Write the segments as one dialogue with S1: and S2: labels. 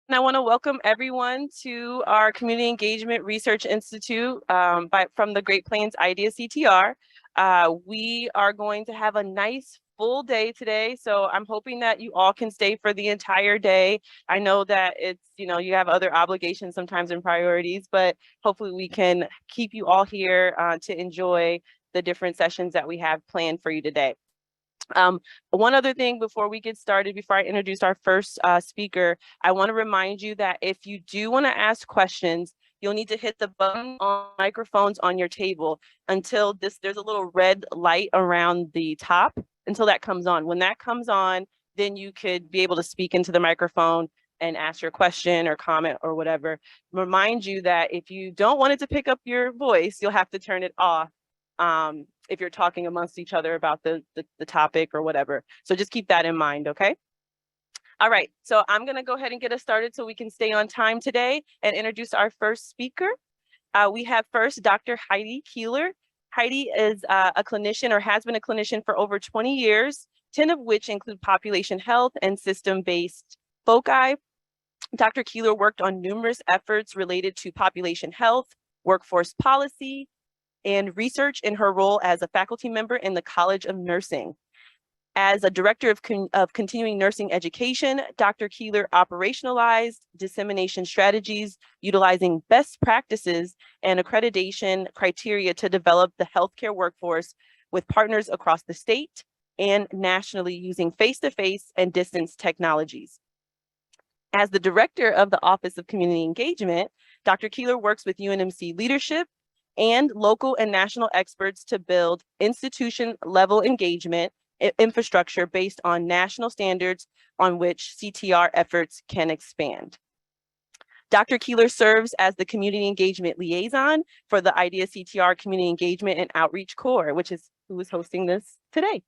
S1: And I want to welcome everyone to our Community Engagement Research Institute from the Great Plains IDEA CTR. We are going to have a nice full day today, so I'm hoping that you all can stay for the entire day. I know that you have other obligations sometimes and priorities, but hopefully we can keep you all here to enjoy the different sessions that we have planned for you today. One other thing before we get started, before I introduce our first speaker, I want to remind you that if you do want to ask questions, you'll need to hit the button on microphones on your table until there's a little red light around the top until that comes on. When that comes on, then you could be able to speak into the microphone and ask your question or comment or whatever. Remind you that if you don't want it to pick up your voice, you'll have to turn it off if you're talking amongst each other about the topic or whatever. So just keep that in mind, okay? All right, so I'm gonna go ahead and get us started so we can stay on time today and introduce our first speaker. We have first Dr. Heidi Keeler. Heidi is a clinician or has been a clinician for over 20 years, 10 of which include population health and system-based foci. Dr. Keeler worked on numerous efforts related to population health, workforce policy, and research in her role as a faculty member in the College of Nursing. As a director of continuing nursing education, Dr. Keeler operationalized dissemination strategies utilizing best practices and accreditation criteria to develop the healthcare workforce with partners across the state and nationally using face-to-face and distance technologies. As the director of the Office of Community Engagement, Dr. Keeler works with UNMC leadership and local and national experts to build institution-level engagement infrastructure based on national standards on which CTR efforts can expand. Dr. Keeler serves as the Community Engagement Liaison for the IDEA CTR Community Engagement and Outreach Core, which is who is hosting this today.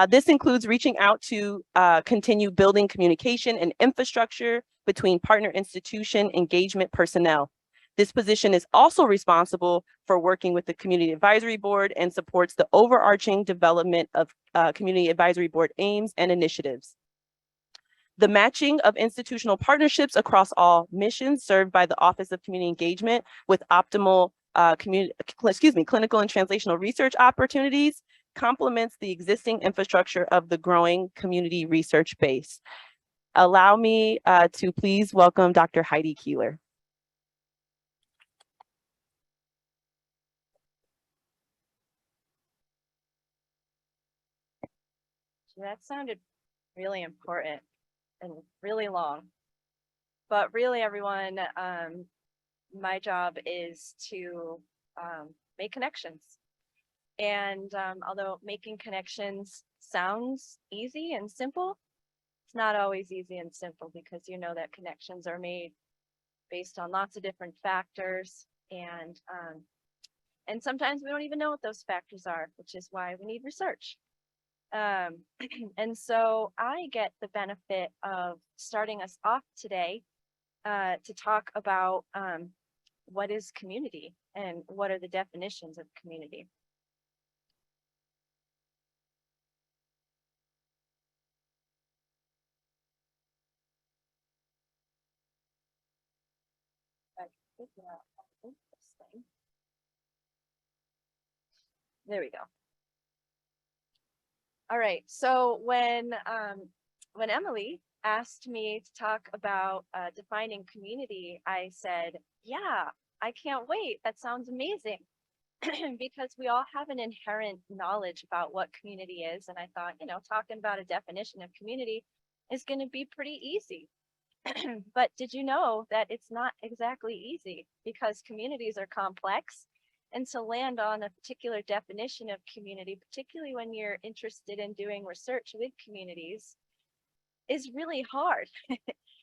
S1: This includes reaching out to continue building communication and infrastructure between partner institution engagement personnel. This position is also responsible for working with the Community Advisory Board and supports the overarching development of Community Advisory Board aims and initiatives. The matching of institutional partnerships across all missions served by the Office of Community Engagement with optimal clinical and translational research opportunities complements the existing infrastructure of the growing community research base. Allow me to please welcome Dr. Heidi Keeler.
S2: That sounded really important and really long. But really, everyone, my job is to make connections. And although making connections sounds easy and simple, it's not always easy and simple because you know that connections are made based on lots of different factors. And sometimes we don't even know what those factors are, which is why we need research. And so I get the benefit of starting us off today to talk about what is community and what are the definitions of community. There we go. All right, so when Emily asked me to talk about defining community, I said, yeah, I can't wait. That sounds amazing. Because we all have an inherent knowledge about what community is. And I thought, talking about a definition of community is going to be pretty easy. But did you know that it's not exactly easy because communities are complex? And to land on a particular definition of community, particularly when you're interested in doing research with communities, is really hard.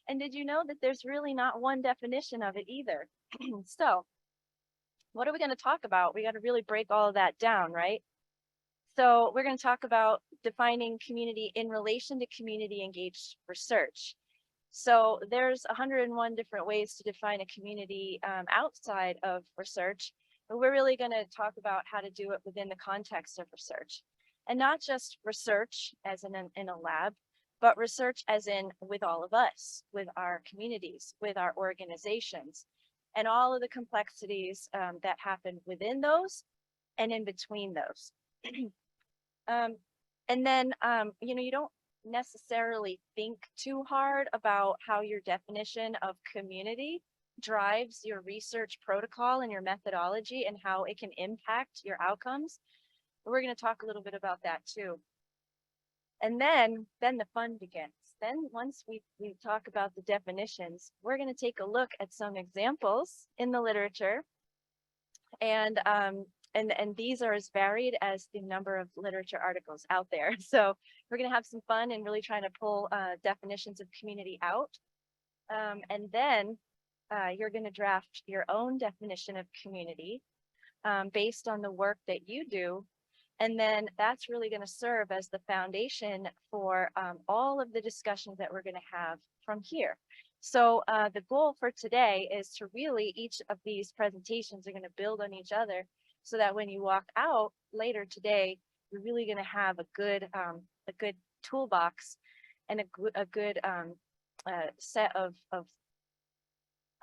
S2: And did you know that there's really not one definition of it either? So what are we going to talk about? We got to really break all of that down, right? So we're going to talk about defining community in relation to community engaged research. So there's 101 different ways to define a community outside of research, but we're really going to talk about how to do it within the context of research. And not just research as in a lab, but research as in with all of us, with our communities, with our organizations, and all of the complexities that happen within those and in between those. And then, you don't necessarily think too hard about how your definition of community drives your research protocol and your methodology and how it can impact your outcomes. We're going to talk a little bit about that too. And then the fun begins. Then once we talk about the definitions, we're going to take a look at some examples in the literature. And these are as varied as the number of literature articles out there. So we're going to have some fun and really trying to pull definitions of community out. And then you're going to draft your own definition of community based on the work that you do. And then that's really going to serve as the foundation for all of the discussions that we're going to have from here. So the goal for today is to really, each of these presentations are going to build on each other so that when you walk out later today, you're really going to have a good toolbox and a good set of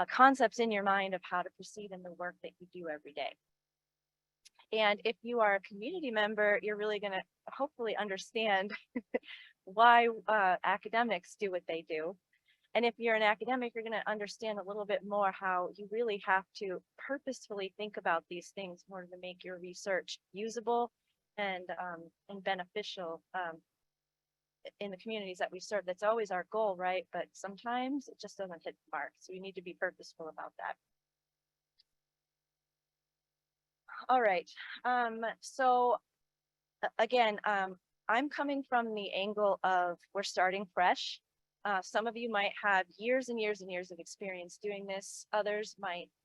S2: concepts in your mind of how to proceed in the work that you do every day. And if you are a community member, you're really going to hopefully understand why academics do what they do. And if you're an academic, you're going to understand a little bit more how you really have to purposefully think about these things in order to make your research usable and beneficial in the communities that we serve. That's always our goal, right? But sometimes it just doesn't hit the mark. So you need to be purposeful about that. All right. So again, I'm coming from the angle of we're starting fresh. Some of you might have years and years and years of experience doing this. Others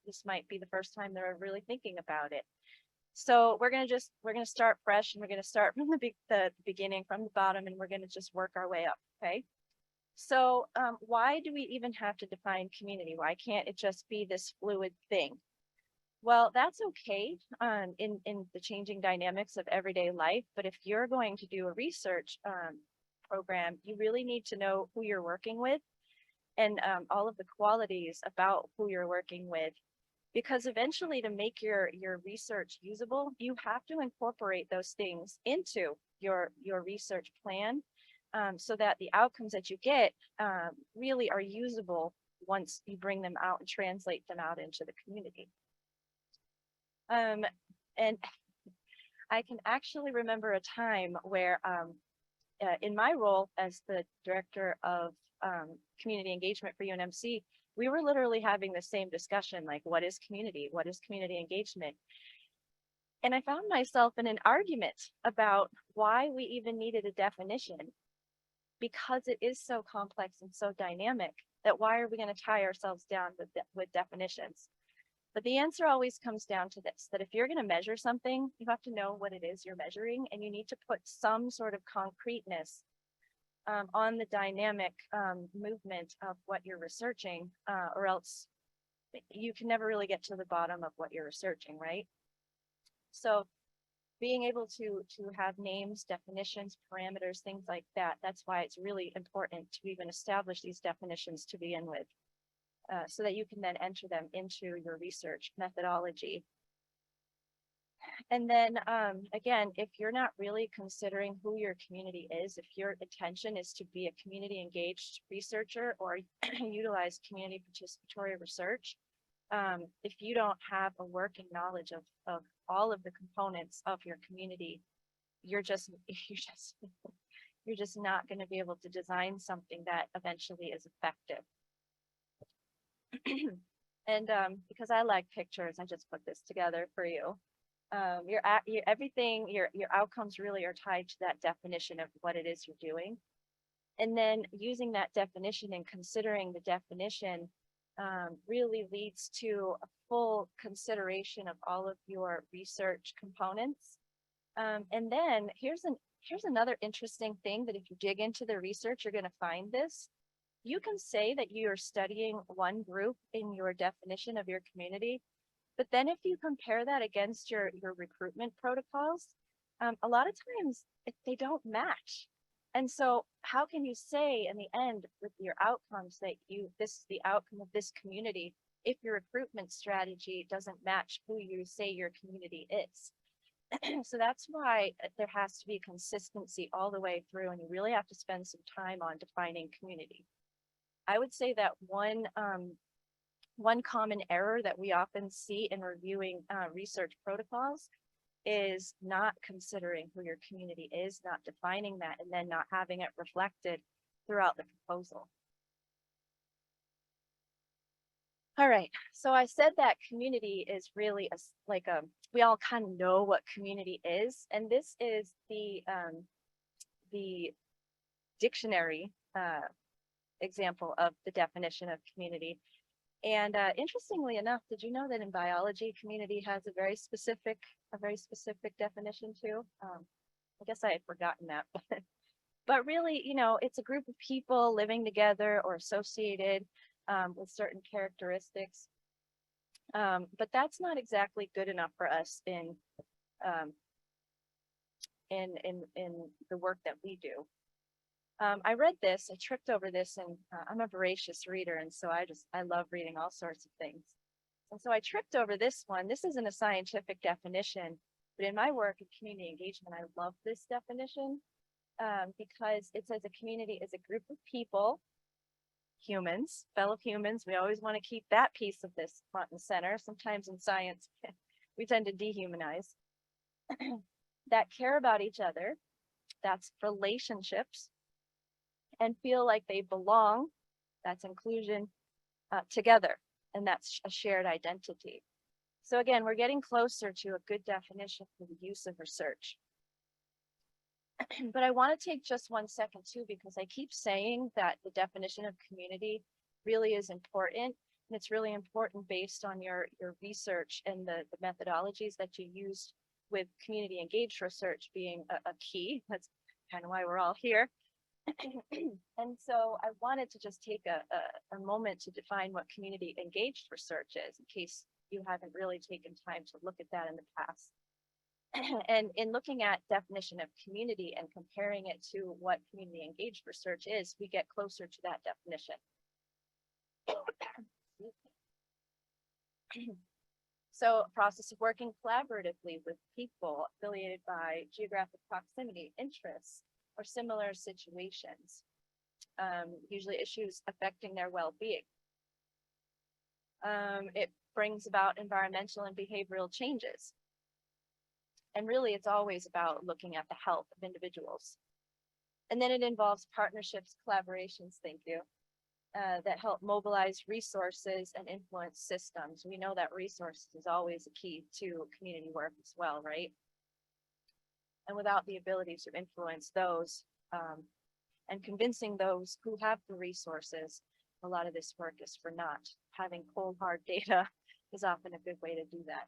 S2: this might be the first time they're really thinking about it. So we're going to start fresh, and we're going to start from the beginning, from the bottom, and we're going to just work our way up. Okay. So why do we even have to define community? Why can't it just be this fluid thing? Well, that's okay in the changing dynamics of everyday life. But if you're going to do a research program, you really need to know who you're working with and all of the qualities about who you're working with. Because eventually, to make your research usable, you have to incorporate those things into your research plan so that the outcomes that you get really are usable once you bring them out and translate them out into the community. And I can actually remember a time where in my role as the director of community engagement for UNMC, we were literally having the same discussion, like, what is community? What is community engagement? And I found myself in an argument about why we even needed a definition, because it is so complex and so dynamic that why are we going to tie ourselves down with definitions? But the answer always comes down to this, that if you're going to measure something, you have to know what it is you're measuring, and you need to put some sort of concreteness on the dynamic movement of what you're researching, or else you can never really get to the bottom of what you're researching, right? So being able to have names, definitions, parameters, things like that, that's why it's really important to even establish these definitions to begin with. So that you can then enter them into your research methodology. And then again, if you're not really considering who your community is, if your intention is to be a community engaged researcher or utilize community participatory research, if you don't have a working knowledge of all of the components of your community, you're just not going to be able to design something that eventually is effective. And because I like pictures, I just put this together for you. Your outcomes really are tied to that definition of what it is you're doing. And then using that definition and considering the definition really leads to a full consideration of all of your research components. And then here's another interesting thing, that if you dig into the research, you're going to find this. You can say that you're studying one group in your definition of your community, but then if you compare that against your recruitment protocols, a lot of times they don't match. And so how can you say in the end with your outcomes that this is the outcome of this community if your recruitment strategy doesn't match who you say your community is? So that's why there has to be consistency all the way through, and you really have to spend some time on defining community. I would say that one common error that we often see in reviewing research protocols is not considering who your community is, not defining that, and then not having it reflected throughout the proposal. All right, so I said that community is really we all kind of know what community is, and this is the dictionary example of the definition of community. And interestingly enough, did you know that in biology, community has a very specific definition too? I guess I had forgotten that, but really, you know, it's a group of people living together or associated with certain characteristics. But that's not exactly good enough for us in the work that we do. I read this, I tripped over this, and I'm a voracious reader, and so I love reading all sorts of things. And so I tripped over this one. This isn't a scientific definition, but in my work in community engagement, I love this definition because it says a community is a group of people, humans, fellow humans. We always want to keep that piece of this front and center. Sometimes in science, we tend to dehumanize, that care about each other. That's relationships, and feel like they belong, that's inclusion, together, and that's a shared identity. So again, we're getting closer to a good definition for the use of research. But I want to take just 1 second too, because I keep saying that the definition of community really is important, and it's really important based on your research and the methodologies that you used, with community engaged research being a key. That's kind of why we're all here. And so I wanted to just take a moment to define what community engaged research is, in case you haven't really taken time to look at that in the past. And in looking at definition of community and comparing it to what community engaged research is, we get closer to that definition. So a process of working collaboratively with people affiliated by geographic proximity, interests, or similar situations, usually issues affecting their well-being. It brings about environmental and behavioral changes. And really, it's always about looking at the health of individuals. And then it involves partnerships, collaborations, thank you, that help mobilize resources and influence systems. We know that resources is always a key to community work as well, right? And without the ability to influence those and convincing those who have the resources, a lot of this work is for naught. Having cold, hard data is often a good way to do that.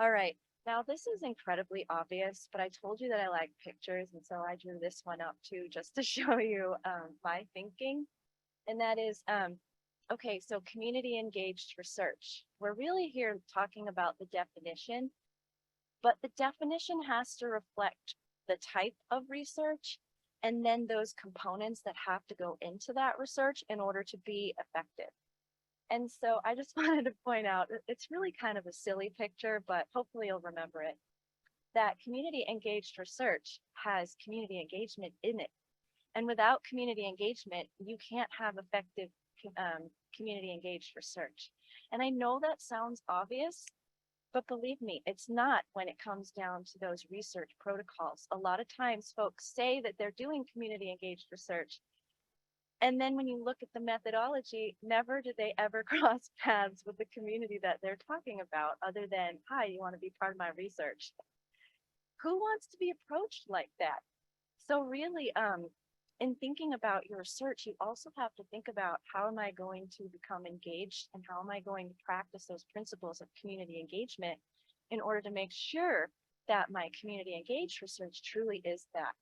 S2: All right, now this is incredibly obvious, but I told you that I like pictures, and so I drew this one up too, just to show you my thinking. And that is, okay, so community engaged research. We're really here talking about the definition, but the definition has to reflect the type of research and then those components that have to go into that research in order to be effective. And so I just wanted to point out, it's really kind of a silly picture, but hopefully you'll remember it, that community engaged research has community engagement in it. And without community engagement, you can't have effective community engaged research. And I know that sounds obvious, but believe me, it's not when it comes down to those research protocols. A lot of times folks say that they're doing community engaged research, and then when you look at the methodology, never do they ever cross paths with the community that they're talking about, other than, hi, you want to be part of my research? Who wants to be approached like that? So really, in thinking about your research, you also have to think about, how am I going to become engaged, and how am I going to practice those principles of community engagement in order to make sure that my community engaged research truly is that.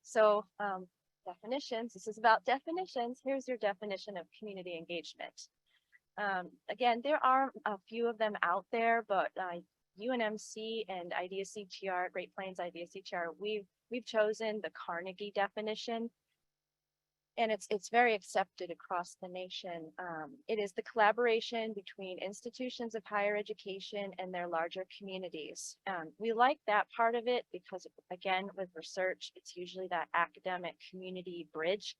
S2: So definitions, this is about definitions. Here's your definition of community engagement. Again, there are a few of them out there, but UNMC and IDEA-CTR, Great Plains IDEA-CTR, we've chosen the Carnegie definition, and it's very accepted across the nation. It is the collaboration between institutions of higher education and their larger communities. We like that part of it because, again, with research, it's usually that academic community bridge.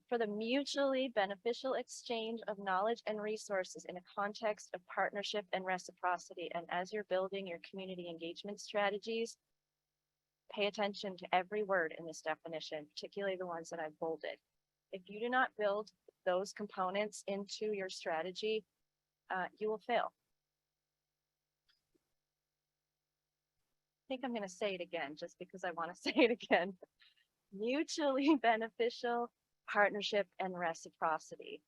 S2: For the mutually beneficial exchange of knowledge and resources in a context of partnership and reciprocity. And as you're building your community engagement strategies, pay attention to every word in this definition, particularly the ones that I've bolded. If you do not build those components into your strategy, you will fail. I think I'm going to say it again just because I want to say it again. Mutually beneficial, partnership, and reciprocity.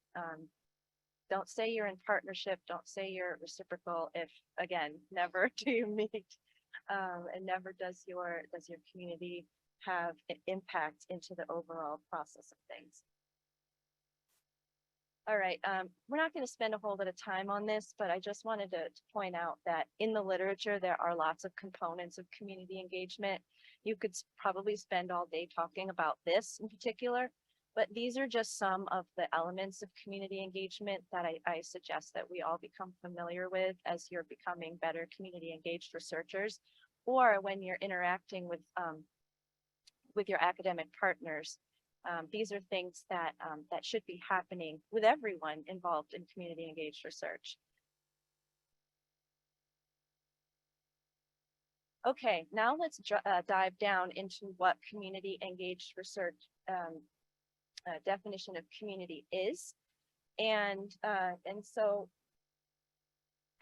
S2: Don't say you're in partnership. Don't say you're reciprocal if, again, never do you meet, and never does your community have an impact into the overall process of things. All right, we're not going to spend a whole bit of time on this, but I just wanted to point out that in the literature, there are lots of components of community engagement. You could probably spend all day talking about this in particular, but these are just some of the elements of community engagement that I suggest that we all become familiar with as you're becoming better community engaged researchers, or when you're interacting with your academic partners. These are things that that should be happening with everyone involved in community engaged research. Okay, now let's dive down into what community engaged research definition of community is. And so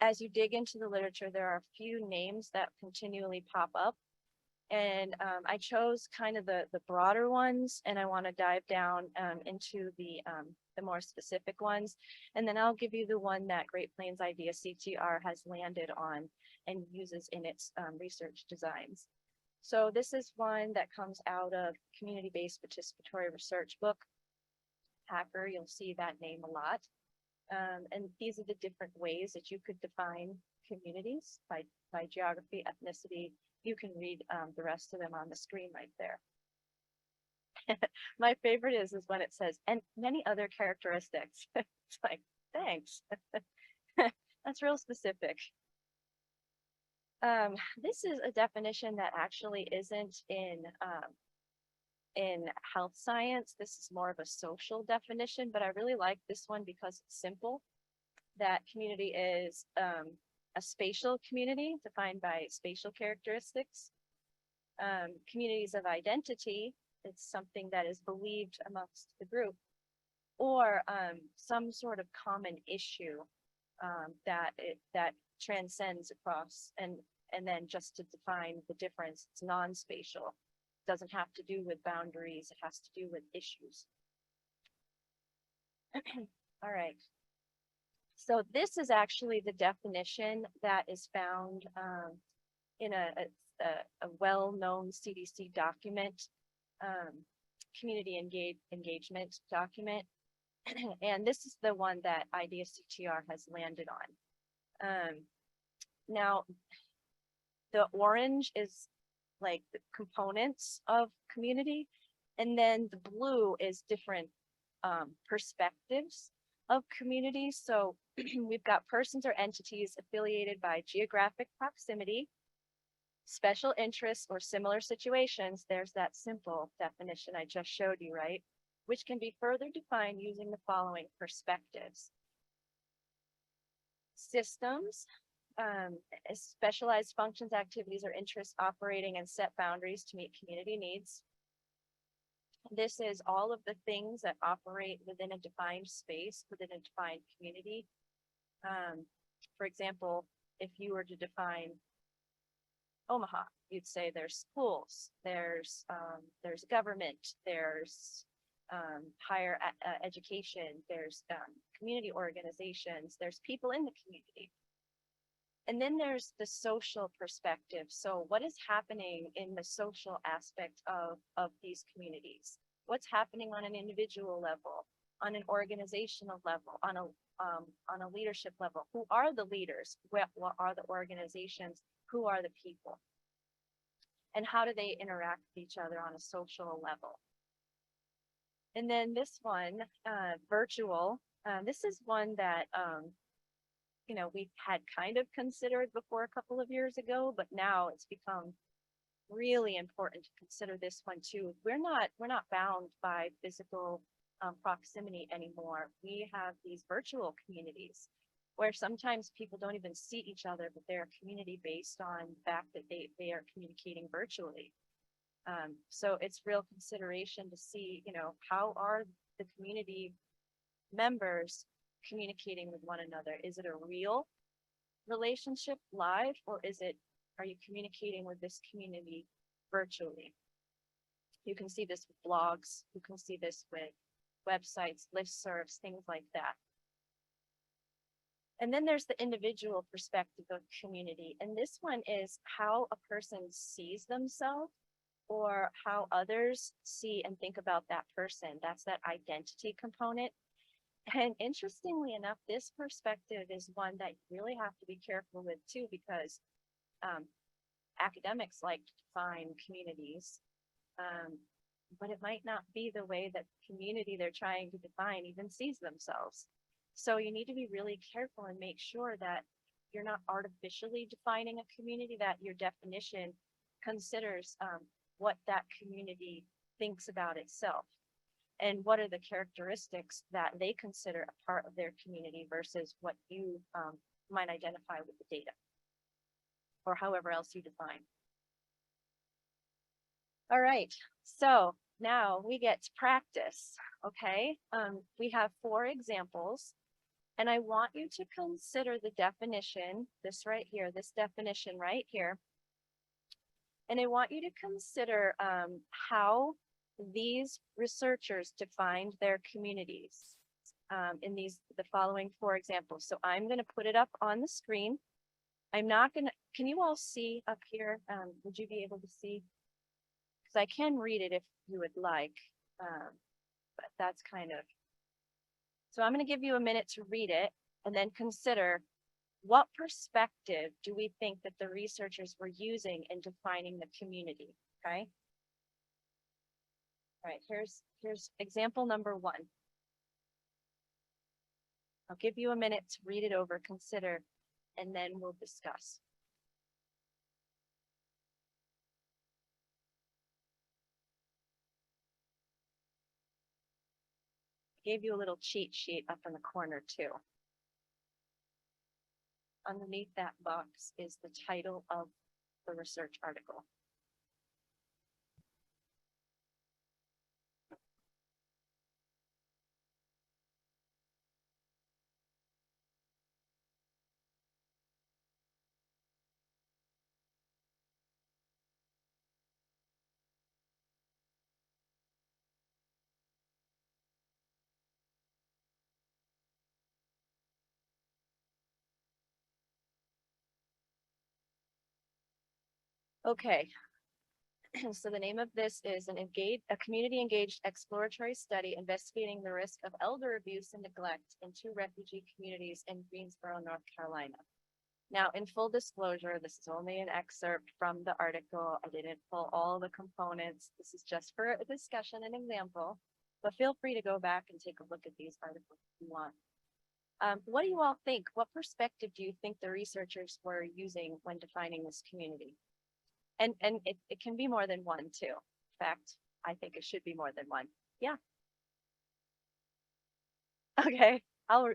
S2: as you dig into the literature, there are a few names that continually pop up. And I chose kind of the broader ones, and I want to dive down into the more specific ones. And then I'll give you the one that Great Plains IDEA-CTR has landed on and uses in its research designs. So this is one that comes out of Community-Based Participatory Research book. Hacker, you'll see that name a lot. And these are the different ways that you could define communities by geography, ethnicity. You can read the rest of them on the screen right there. My favorite is when it says, and many other characteristics. It's like, thanks. That's real specific. This is a definition that actually isn't in health science. This is more of a social definition, but I really like this one because it's simple. That community is a spatial community defined by spatial characteristics. Communities of identity, it's something that is believed amongst the group, or some sort of common issue that transcends across, and then just to define the difference, it's non-spatial. It doesn't have to do with boundaries, it has to do with issues. All right. So this is actually the definition that is found in a well-known CDC document, community engagement document. And this is the one that IDEA-CTR has landed on. Now, the orange is like the components of community, and then the blue is different perspectives of community. So we've got persons or entities affiliated by geographic proximity, special interests, or similar situations. There's that simple definition I just showed you, right? Which can be further defined using the following perspectives. Systems, specialized functions, activities, or interests operating and set boundaries to meet community needs. This is all of the things that operate within a defined space, within a defined community. For example, if you were to define Omaha, you'd say there's schools, there's government, there's higher education, there's community organizations, there's people in the community. And then there's the social perspective. So what is happening in the social aspect of these communities? What's happening on an individual level? on an organizational level, on a leadership level. Who are the leaders? What are the organizations? Who are the people? And how do they interact with each other on a social level? And then this one, virtual, this is one that, you know, we had kind of considered before a couple of years ago, but now it's become really important to consider this one too. We're not bound by physical proximity anymore. We have these virtual communities where sometimes people don't even see each other, but they're a community based on the fact that they are communicating virtually. So it's real consideration to see, you know, how are the community members communicating with one another? Is it a real relationship live, or are you communicating with this community virtually? You can see this with blogs, you can see this with websites, listservs, things like that. And then there's the individual perspective of community. And this one is how a person sees themselves or how others see and think about that person. That's that identity component. And interestingly enough, this perspective is one that you really have to be careful with too, because academics like to define communities, but it might not be the way that the community they're trying to define even sees themselves. So you need to be really careful and make sure that you're not artificially defining a community, that your definition considers what that community thinks about itself and what are the characteristics that they consider a part of their community versus what you might identify with the data or however else you define. All right, so now we get to practice, okay? We have 4 examples, and I want you to consider the definition, this right here, this definition right here. And I want you to consider how these researchers defined their communities in the following 4 examples. So I'm going to put it up on the screen. I'm not going to, can you all see up here? Would you be able to see? Because I can read it if you would like, but that's kind of, so I'm going to give you a minute to read it and then consider what perspective do we think that the researchers were using in defining the community, okay? All right, here's example number 1. I'll give you a minute to read it over, consider, and then we'll discuss. I gave you a little cheat sheet up in the corner too. Underneath that box is the title of the research article. Okay, so the name of this is a community engaged exploratory study investigating the risk of elder abuse and neglect in 2 refugee communities in Greensboro, North Carolina. Now, in full disclosure, this is only an excerpt from the article. I didn't pull all the components. This is just for a discussion and example, but feel free to go back and take a look at these articles if you want. What do you all think? What perspective do you think the researchers were using when defining this community? And it can be more than one too. In fact, I think it should be more than one. Yeah. Okay, I'll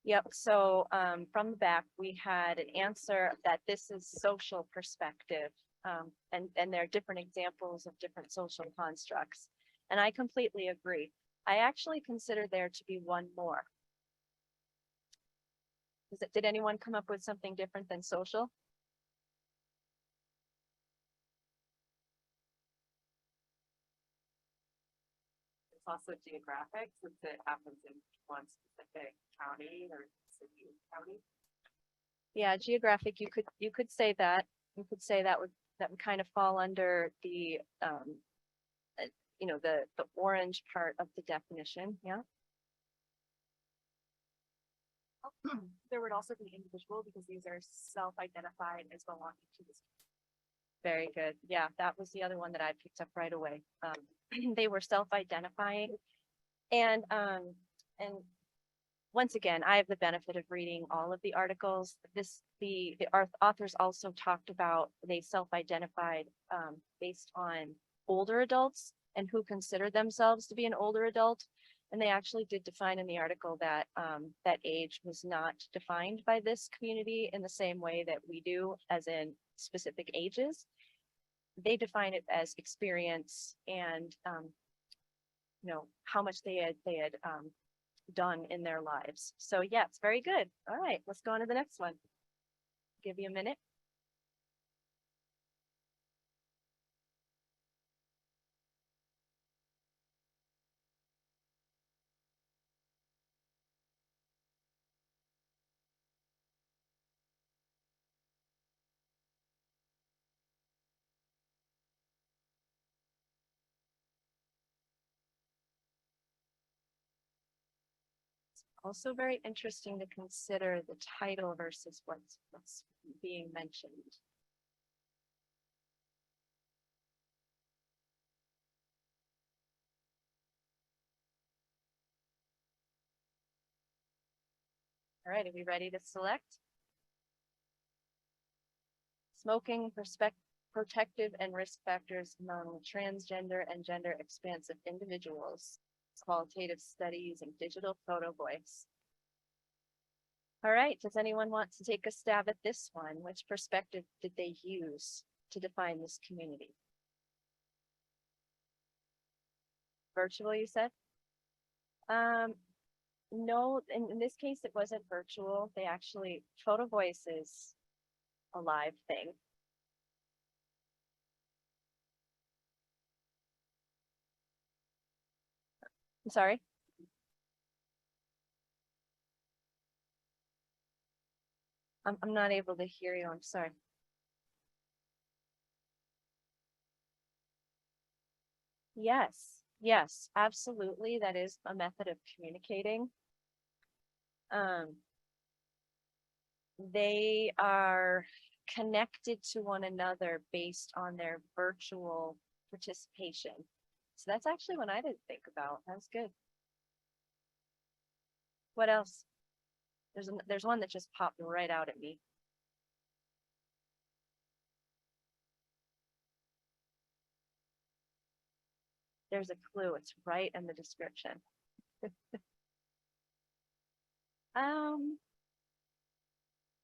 S2: Yep, so from the back, we had an answer that this is social perspective, and there are different examples of different social constructs. And I completely agree. I actually consider there to be one more. Did anyone come up with something different than social?
S3: also geographic since it happens in one specific county or city county?
S2: Yeah, geographic, you could say that. You could say that would kind of fall under the the orange part of the definition, yeah.
S3: There would also be individual because these are self-identified as belonging to this.
S2: Very good. Yeah, that was the other one that I picked up right away. They were self-identifying. And once again, I have the benefit of reading all of the articles. The authors also talked about they self-identified based on older adults and who consider themselves to be an older adult. And they actually did define in the article that that age was not defined by this community in the same way that we do, as in specific ages. They define it as experience and how much they had done in their lives. So yeah, it's very good. All right, let's go on to the next one. Give you a minute. Also very interesting to consider the title versus what's being mentioned. All right, are we ready to select? Smoking, protective and risk factors among transgender and gender expansive individuals. Qualitative study using digital photo voice. All right, does anyone want to take a stab at this one? Which perspective did they use to define this community? Virtual, you said? No, in this case, it wasn't virtual. They actually, photo voice is a live thing. I'm sorry. I'm not able to hear you. I'm sorry. Yes, absolutely. That is a method of communicating. They are connected to one another based on their virtual participation. So that's actually one I didn't think about. That's good. What else? There's one that just popped right out at me. There's a clue. It's right in the description.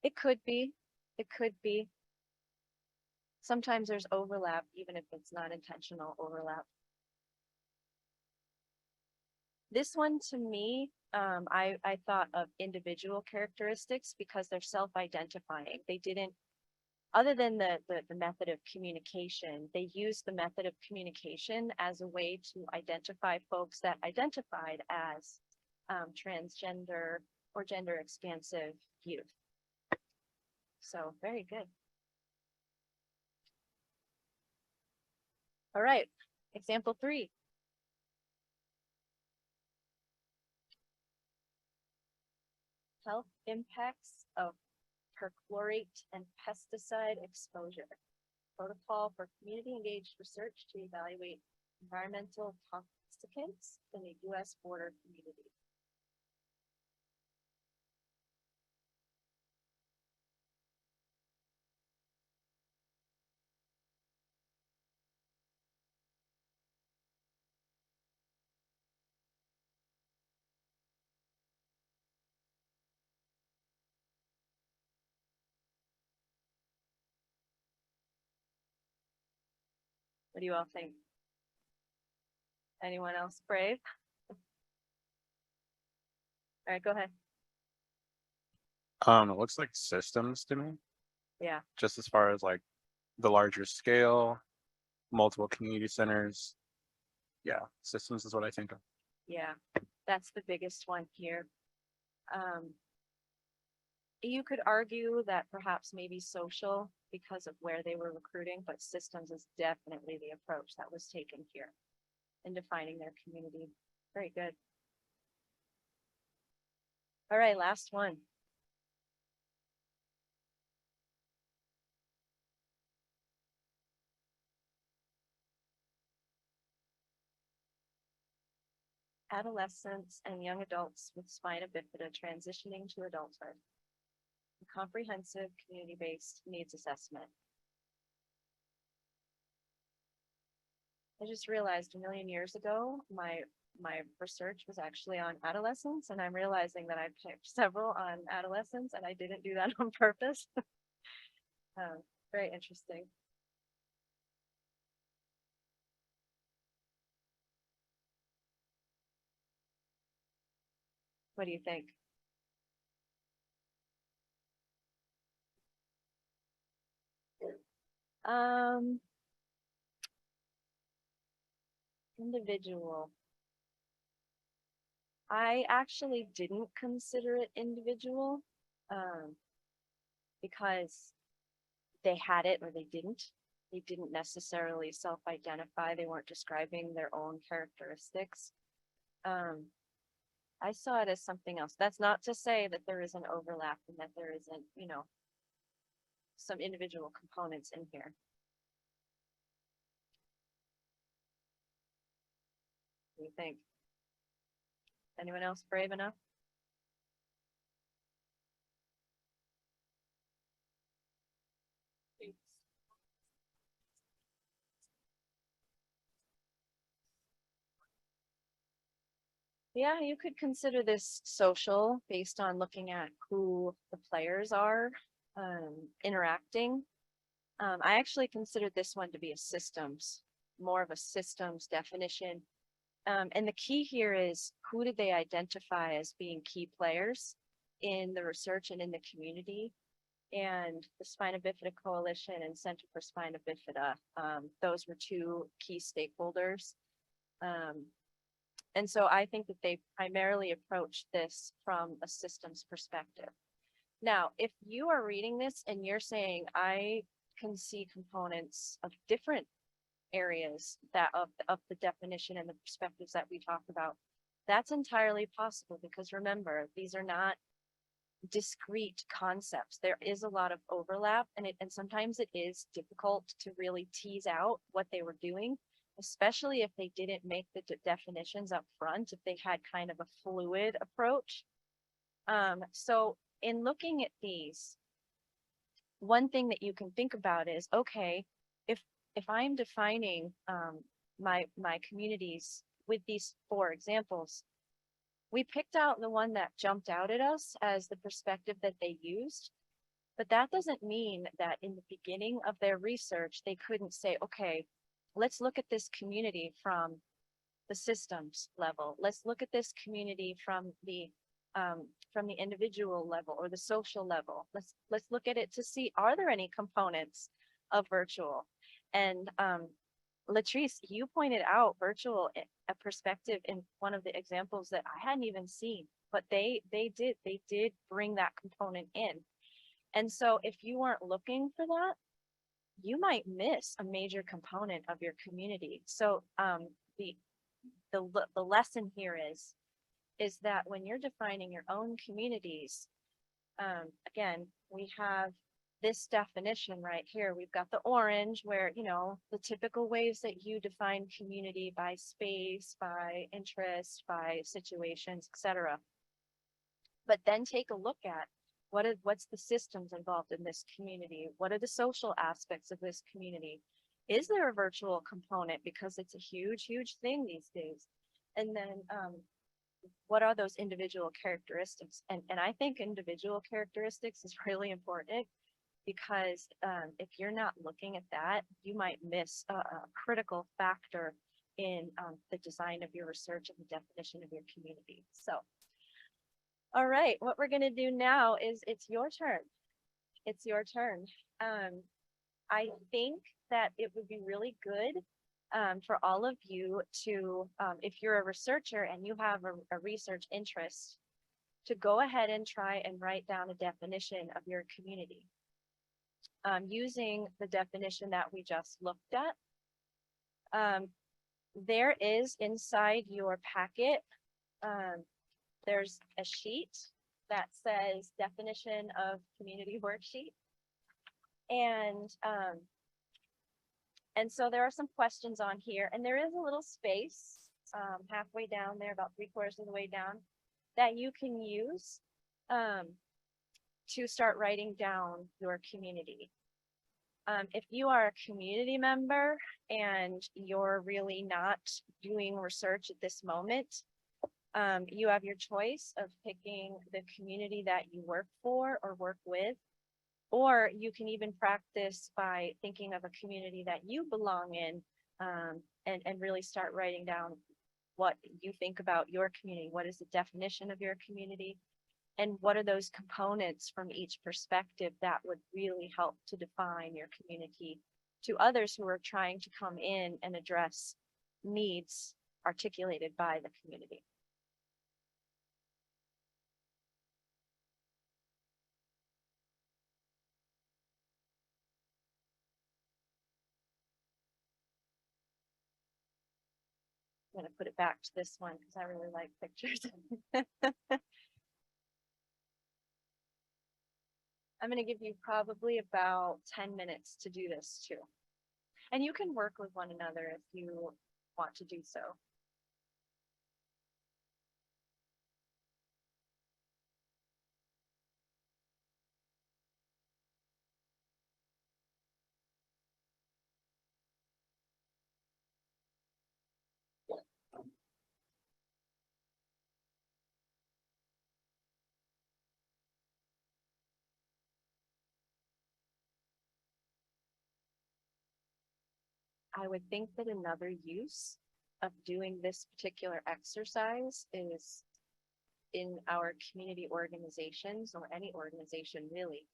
S2: It could be. It could be. Sometimes there's overlap, even if it's not intentional overlap. This one to me, I thought of individual characteristics because they're self-identifying. They didn't, other than the method of communication, they used the method of communication as a way to identify folks that identified as transgender or gender expansive youth. So very good. All right, example 3. Health impacts of perchlorate and pesticide exposure. Protocol for community engaged research to evaluate environmental toxicants in the U.S. border community. What do you all think? Anyone else brave? All right, go ahead.
S4: It looks like systems to me,
S2: Yeah,
S4: just as far as like the larger scale, multiple community centers. Yeah, systems is what I think of.
S2: Yeah, that's the biggest one here. You could argue that perhaps maybe social because of where they were recruiting, but systems is definitely the approach that was taken here in defining their community. Very good. All right, last one. Adolescents and young adults with spina bifida transitioning to adulthood. A comprehensive community-based needs assessment. I just realized a million years ago, my research was actually on adolescents, and I'm realizing that I picked several on adolescents, and I didn't do that on purpose. Very interesting. What do you think? Individual. I actually didn't consider it individual, because they had it or they didn't. They didn't necessarily self-identify. They weren't describing their own characteristics. I saw it as something else. That's not to say that there isn't overlap and that there isn't, you know, some individual components in here. What do you think? Anyone else brave enough? Yeah, you could consider this social based on looking at who the players are interacting. I actually considered this one to be a systems, more of a systems definition. And the key here is who did they identify as being key players in the research and in the community? And the Spina Bifida Coalition and Center for Spina Bifida, those were two key stakeholders. And so I think that they primarily approached this from a systems perspective. Now, if you are reading this and you're saying, I can see components of different areas that of the definition and the perspectives that we talked about, that's entirely possible because remember, these are not discrete concepts. There is a lot of overlap and sometimes it is difficult to really tease out what they were doing, especially if they didn't make the definitions up front, if they had kind of a fluid approach. So in looking at these, one thing that you can think about is, okay, if I'm defining my communities with these 4 examples, we picked out the one that jumped out at us as the perspective that they used, but that doesn't mean that in the beginning of their research, they couldn't say, okay, let's look at this community from the systems level. Let's look at this community from the individual level or the social level. Let's look at it to see, are there any components of virtual? And Latrice, you pointed out virtual a perspective in one of the examples that I hadn't even seen, but they did bring that component in. And so if you weren't looking for that, you might miss a major component of your community. So the lesson here is that when you're defining your own communities, again, we have this definition right here. We've got the orange where, you know, the typical ways that you define community by space, by interest, by situations, etc. But then take a look at what's the systems involved in this community? What are the social aspects of this community? Is there a virtual component? Because it's a huge, huge thing these days. And then what are those individual characteristics? And I think individual characteristics is really important because if you're not looking at that, you might miss a critical factor in the design of your research and the definition of your community. So, all right, what we're gonna do now is it's your turn. It's your turn. I think that it would be really good for all of you to, if you're a researcher and you have a research interest, to go ahead and try and write down a definition of your community. Using the definition that we just looked at. There is inside your packet, there's a sheet that says definition of community worksheet. And so there are some questions on here, and there is a little space halfway down there, about 3/4 of the way down, that you can use to start writing down your community. If you are a community member and you're really not doing research at this moment, you have your choice of picking the community that you work for or work with, or you can even practice by thinking of a community that you belong in, and really start writing down what you think about your community. What is the definition of your community? And what are those components from each perspective that would really help to define your community to others who are trying to come in and address needs articulated by the community? I'm going to put it back to this one because I really like pictures. I'm going to give you probably about 10 minutes to do this too. And you can work with one another if you want to do so. I would think that another use of doing this particular exercise is in our community organizations, or any organization really,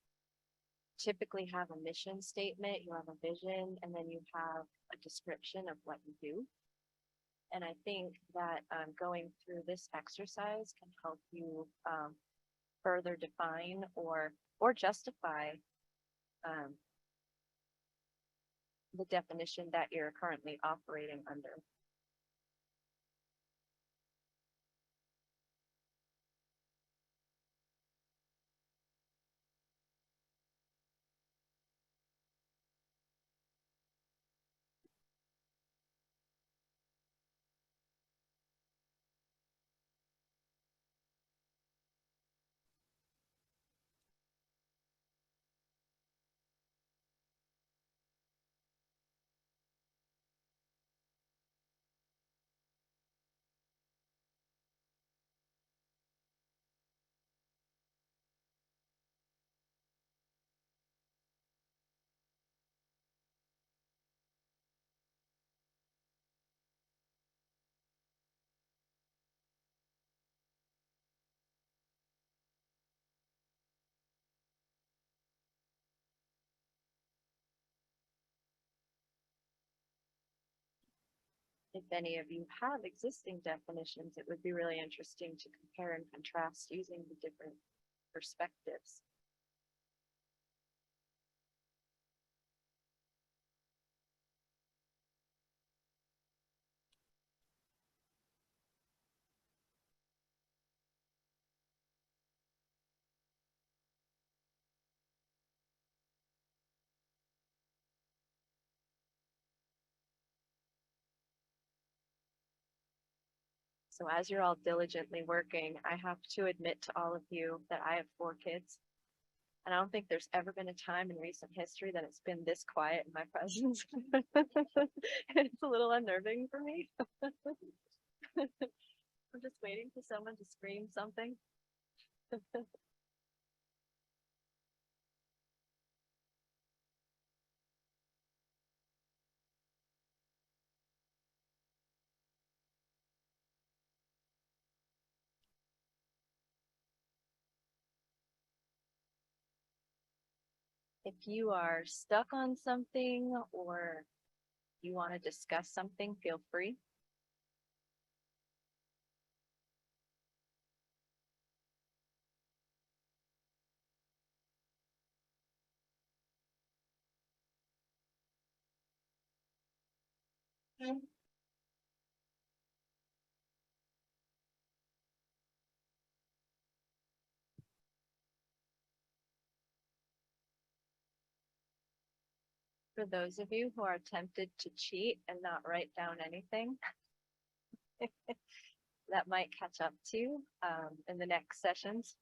S2: typically have a mission statement, you have a vision, and then you have a description of what you do. And I think that going through this exercise can help you further define or justify the definition that you're currently operating under. If any of you have existing definitions, it would be really interesting to compare and contrast using the different perspectives. So as you're all diligently working, I have to admit to all of you that I have 4 kids. And I don't think there's ever been a time in recent history that it's been this quiet in my presence. It's a little unnerving for me. I'm just waiting for someone to scream something. If you are stuck on something, or you want to discuss something, feel free. For those of you who are tempted to cheat and not write down anything, that might catch up to you in the next sessions.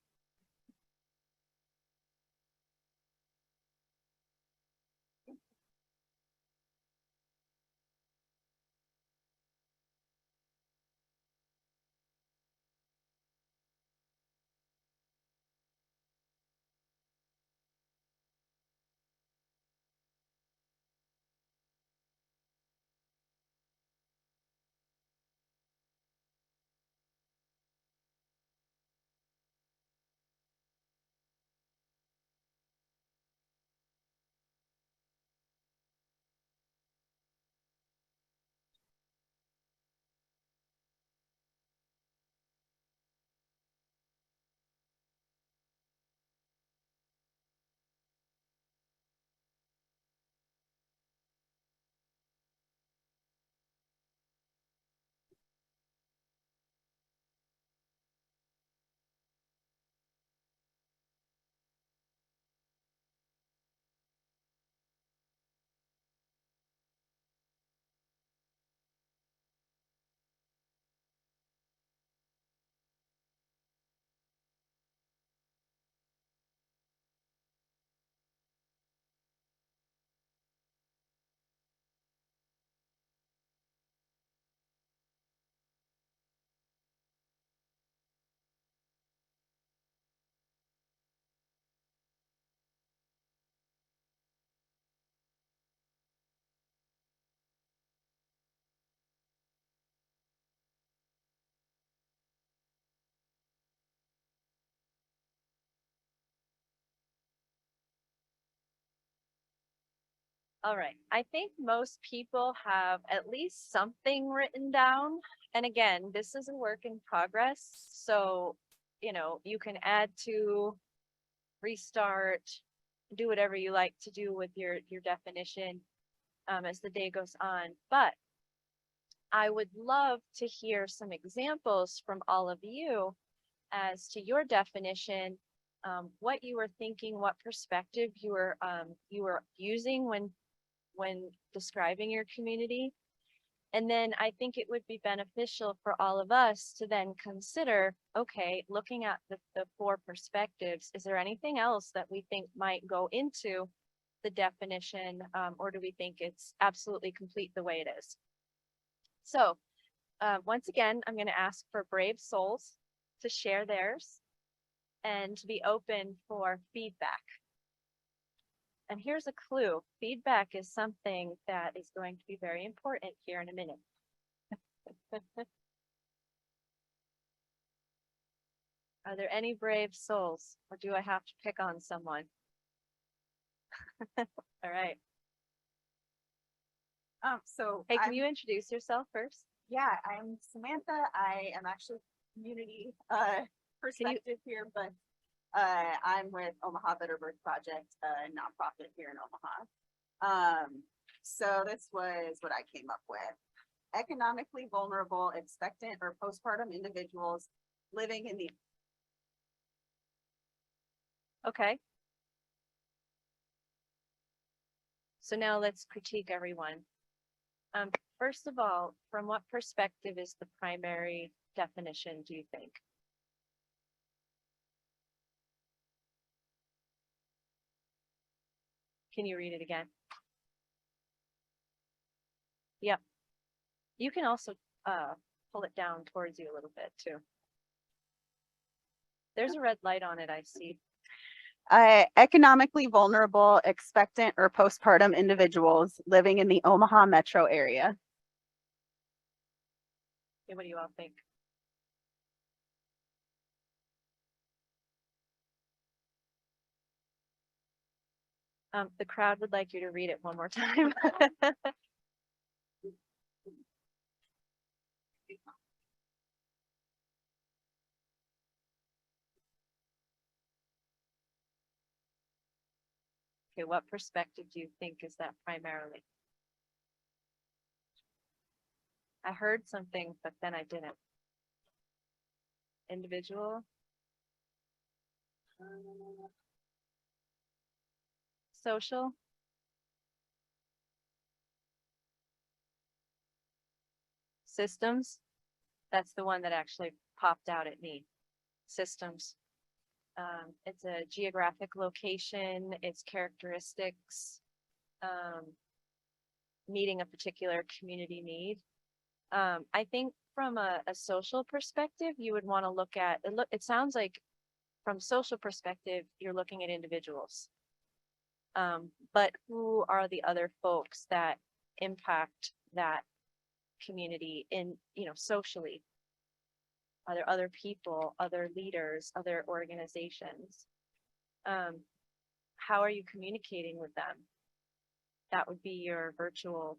S2: All right, I think most people have at least something written down. And again, this is a work in progress. So, you can add to, restart, do whatever you like to do with your definition as the day goes on. But I would love to hear some examples from all of you as to your definition, what you were thinking, what perspective you were using when describing your community. And then I think it would be beneficial for all of us to then consider, okay, looking at the four perspectives, is there anything else that we think might go into the definition, or do we think it's absolutely complete the way it is? So once again, I'm going to ask for brave souls to share theirs and to be open for feedback. And here's a clue. Feedback is something that is going to be very important here in a minute. Are there any brave souls, or do I have to pick on someone? All right. Hey, can you introduce yourself first?
S3: Yeah, I'm Samantha. I am actually community perspective here, but I'm with Omaha Better Birth Project, a nonprofit here in Omaha. So this was what I came up with. Economically vulnerable, expectant, or postpartum individuals living in the
S2: Okay. So now let's critique everyone. First of all, from what perspective is the primary definition, do you think? Can you read it again? Yep. You can also pull it down towards you a little bit too. There's a red light on it, I see.
S5: Economically vulnerable, expectant, or postpartum individuals living in the Omaha metro area.
S2: Okay, what do you all think? The crowd would like you to read it one more time. Okay, what perspective do you think is that primarily? I heard something, but then I didn't. Individual? Social? Systems? That's the one that actually popped out at me. Systems. It's a geographic location, its characteristics, meeting a particular community need. I think from a social perspective, you would want to look at, it sounds like from social perspective, you're looking at individuals. But who are the other folks that impact that community in, socially? Are there other people, other leaders, other organizations? How are you communicating with them? That would be your virtual.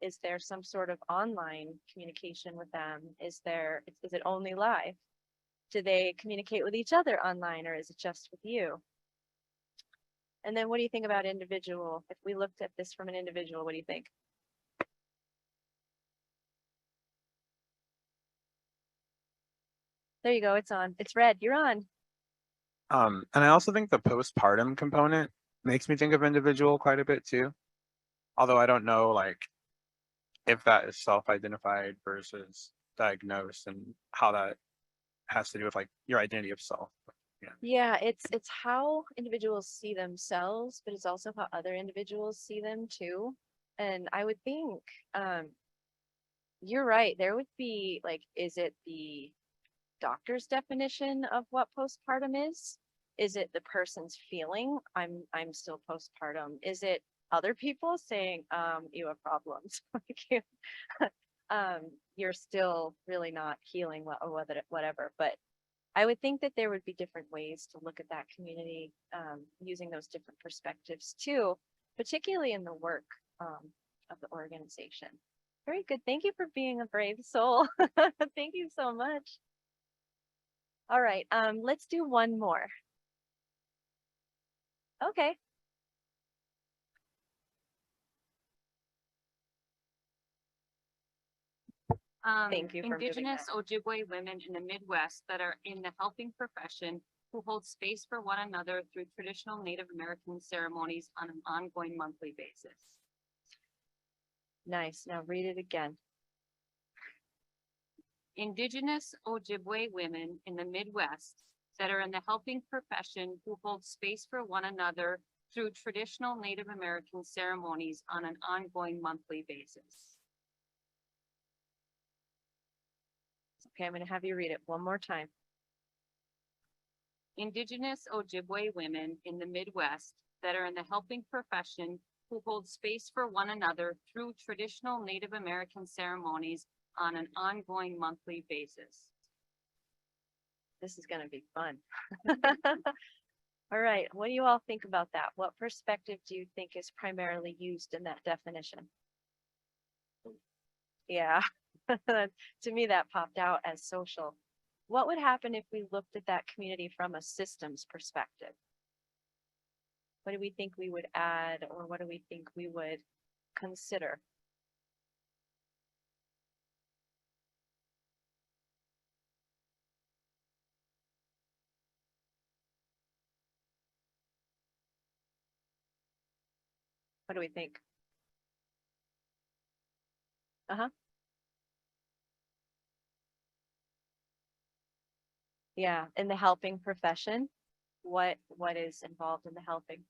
S2: Is there some sort of online communication with them? Is it only live? Do they communicate with each other online, or is it just with you? And then what do you think about individual? If we looked at this from an individual, what do you think? There you go, it's on. It's red, you're on.
S4: And I also think the postpartum component makes me think of individual quite a bit too. Although I don't know like if that is self-identified versus diagnosed and how that has to do with like your identity of self.
S2: Yeah, it's how individuals see themselves, but it's also how other individuals see them too. And I would think, you're right, there would be like, is it the doctor's definition of what postpartum is? Is it the person's feeling, I'm still postpartum? Is it other people saying, you have problems? Like you're still really not healing or whatever, but I would think that there would be different ways to look at that community, using those different perspectives too, particularly in the work of the organization. Very good. Thank you for being a brave soul. Thank you so much. All right, let's do one more. Okay. Thank you for doing
S6: Indigenous
S2: that.
S6: Ojibwe women in the Midwest that are in the helping profession who hold space for one another through traditional Native American ceremonies on an ongoing monthly basis.
S2: Nice. Now read it again.
S6: Indigenous Ojibwe women in the Midwest that are in the helping profession who hold space for one another through traditional Native American ceremonies on an ongoing monthly basis.
S2: Okay, I'm going to have you read it one more time.
S6: Indigenous Ojibwe women in the Midwest that are in the helping profession who hold space for one another through traditional Native American ceremonies on an ongoing monthly basis.
S2: This is going to be fun. All right, what do you all think about that? What perspective do you think is primarily used in that definition? Yeah, to me that popped out as social. What would happen if we looked at that community from a systems perspective? What do we think we would add, or what do we think we would consider? What do we think? Uh-huh. Yeah, in the helping profession, what is involved in the helping?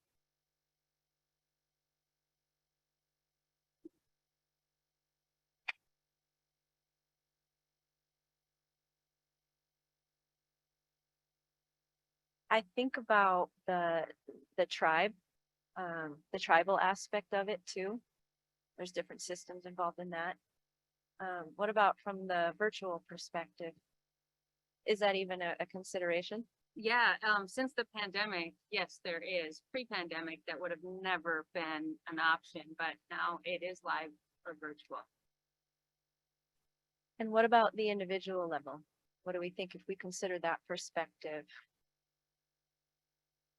S2: I think about the tribe, the tribal aspect of it too. There's different systems involved in that. What about from the virtual perspective? Is that even a consideration?
S6: Yeah, since the pandemic, yes, there is. Pre-pandemic, that would have never been an option, but now it is live or virtual.
S2: And what about the individual level? What do we think if we consider that perspective?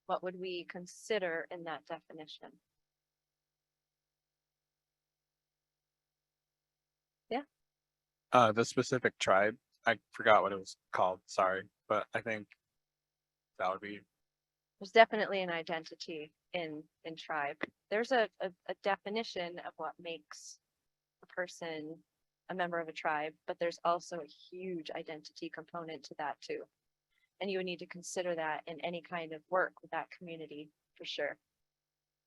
S2: What would we consider in that definition?
S4: The specific tribe, I forgot what it was called, sorry, but I think that would be,
S2: There's definitely an identity in tribe. There's a definition of what makes a person a member of a tribe, but there's also a huge identity component to that too. And you would need to consider that in any kind of work with that community for sure.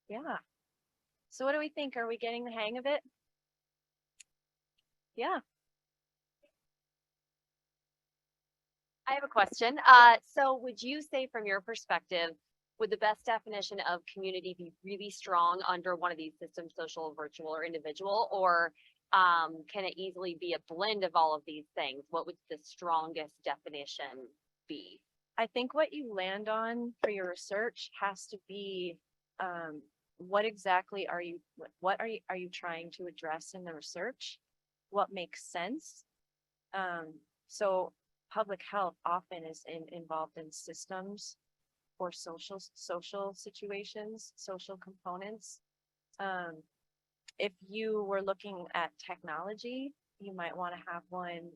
S2: Yeah. So what do we think? Are we getting the hang of it? Yeah.
S7: I have a question. So would you say from your perspective, would the best definition of community be really strong under one of these systems, social, virtual, or individual? Or can it easily be a blend of all of these things? What would the strongest definition be?
S2: I think what you land on for your research has to be what exactly are you are you trying to address in the research? What makes sense? So public health often is involved in systems or social situations, social components. If you were looking at technology, you might want to have one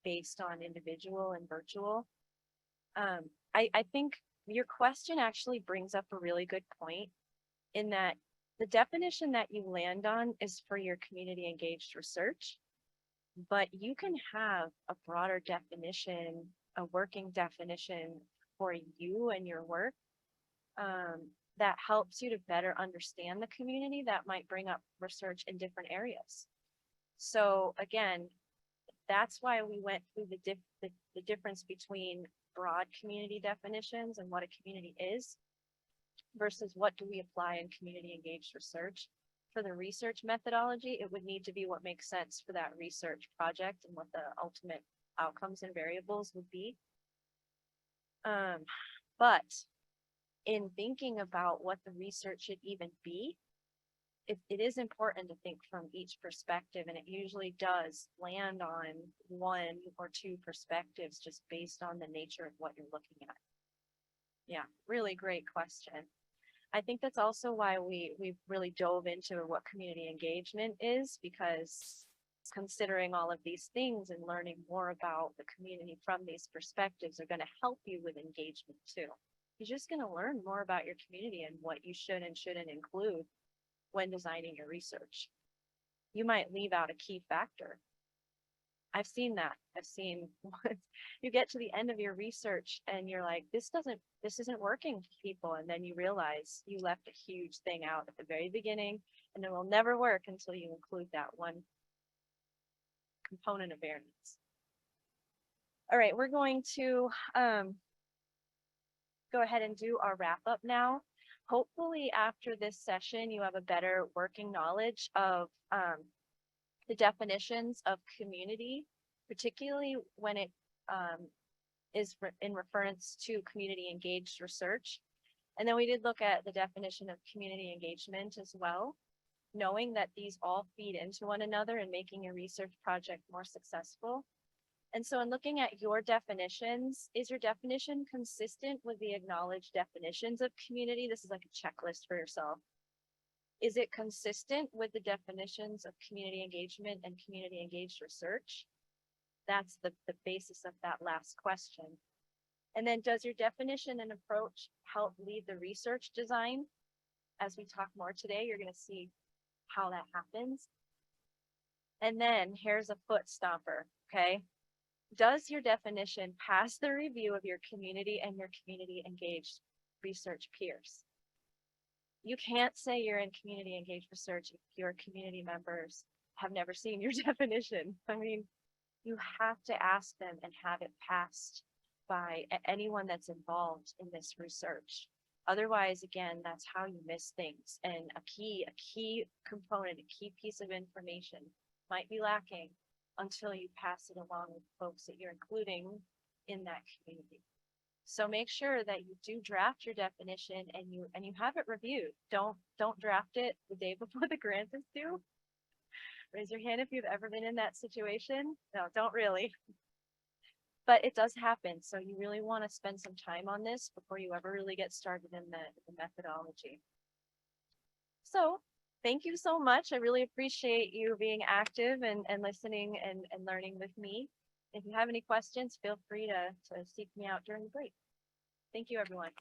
S2: based on individual and virtual. I think your question actually brings up a really good point in that the definition that you land on is for your community engaged research, but you can have a broader definition, a working definition for you and your work that helps you to better understand the community that might bring up research in different areas. So again, that's why we went through the difference between broad community definitions and what a community is versus what do we apply in community engaged research. For the research methodology, it would need to be what makes sense for that research project and what the ultimate outcomes and variables would be. But in thinking about what the research should even be, it is important to think from each perspective, and it usually does land on one or two perspectives just based on the nature of what you're looking at. Yeah, really great question. I think that's also why we really dove into what community engagement is, because considering all of these things and learning more about the community from these perspectives are going to help you with engagement too. You're just going to learn more about your community and what you should and shouldn't include when designing your research. You might leave out a key factor. I've seen that. I've seen you get to the end of your research and you're like, this isn't working for people. And then you realize you left a huge thing out at the very beginning and it will never work until you include that one component of variance. All right, we're going to go ahead and do our wrap up now. Hopefully after this session, you have a better working knowledge of the definitions of community, particularly when it is in reference to community engaged research. And then we did look at the definition of community engagement as well, knowing that these all feed into one another and making your research project more successful. And so in looking at your definitions, is your definition consistent with the acknowledged definitions of community? This is like a checklist for yourself. Is it consistent with the definitions of community engagement and community engaged research? That's the basis of that last question. And then does your definition and approach help lead the research design? As we talk more today, you're going to see how that happens. And then here's a foot stomper, okay? Does your definition pass the review of your community and your community engaged research peers? You can't say you're in community engaged research if your community members have never seen your definition. I mean, you have to ask them and have it passed by anyone that's involved in this research. Otherwise, again, that's how you miss things. And a key component, a key piece of information might be lacking until you pass it along with folks that you're including in that community. So make sure that you do draft your definition and you have it reviewed. Don't draft it the day before the grant is due. Raise your hand if you've ever been in that situation. No, don't really. But it does happen, so you really want to spend some time on this before you ever really get started in the methodology. So, thank you so much. I really appreciate you being active and listening and learning with me. If you have any questions, feel free to seek me out during the break. Thank you, everyone.